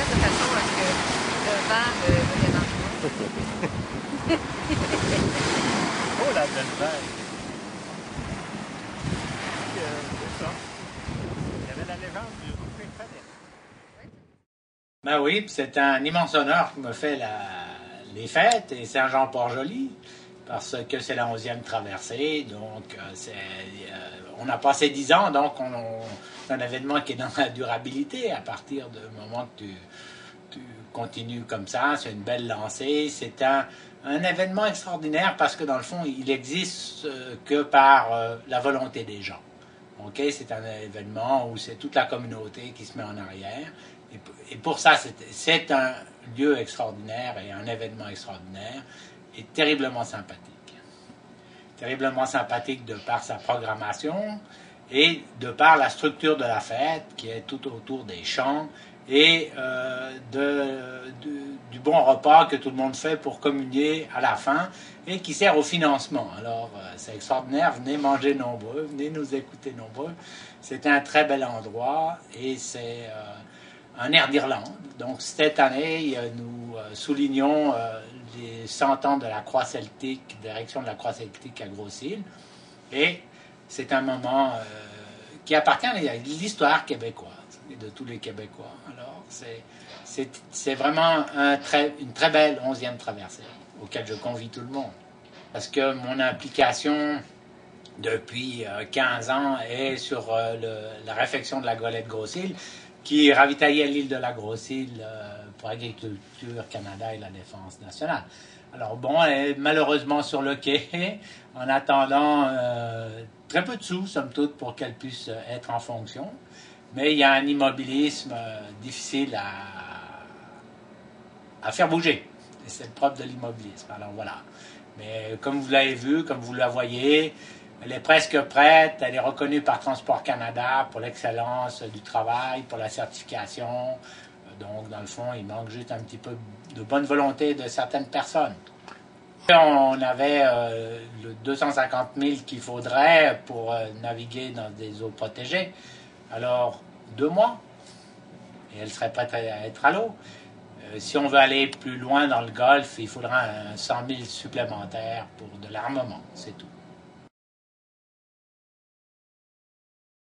fait de façon à ce que le vent ne dérange pas. Oh, la belle vague! C'est ça. Il y avait la légende du Rouffé Fallait. Ben oui, puis c'est un immense honneur qui me fait les fêtes et Saint-Jean-Port-Joli, parce que c'est la 11e traversée, donc on a passé 10 ans, donc c'est un événement qui est dans la durabilité à partir du moment que tu continues comme ça, c'est une belle lancée, c'est un événement extraordinaire parce que dans le fond, il existe que par la volonté des gens. Okay? C'est un événement où c'est toute la communauté qui se met en arrière. Et pour ça, c'est un lieu extraordinaire et un événement extraordinaire et terriblement sympathique. Terriblement sympathique de par sa programmation et de par la structure de la fête qui est tout autour des chants et du bon repas que tout le monde fait pour communier à la fin et qui sert au financement. Alors, c'est extraordinaire. Venez manger nombreux, venez nous écouter nombreux. C'est un très bel endroit et c'est un air d'Irlande. Donc, cette année, nous soulignons les 100 ans de la Croix celtique, d'érection de la Croix celtique à Gros-Île. Et c'est un moment qui appartient à l'histoire québécoise et de tous les Québécois. Alors, c'est vraiment une très belle 11e traversée auquel je convie tout le monde. Parce que mon implication depuis 15 ans est sur la réfection de la Golette Gros-Île qui ravitaillait l'île de la Grosse-Île pour Agriculture Canada et la Défense nationale. Alors bon, elle est malheureusement sur le quai, en attendant très peu de sous, somme toute, pour qu'elle puisse être en fonction. Mais il y a un immobilisme difficile à faire bouger. Et c'est le propre de l'immobilisme. Alors voilà. Mais comme vous l'avez vu, comme vous la voyez, elle est presque prête, elle est reconnue par Transport Canada pour l'excellence du travail, pour la certification. Donc, dans le fond, il manque juste un petit peu de bonne volonté de certaines personnes. On avait le 250 000 qu'il faudrait pour naviguer dans des eaux protégées. Alors, 2 mois, et elle serait prête à être à l'eau. Si on veut aller plus loin dans le golfe, il faudra 100 000 supplémentaires pour de l'armement, c'est tout.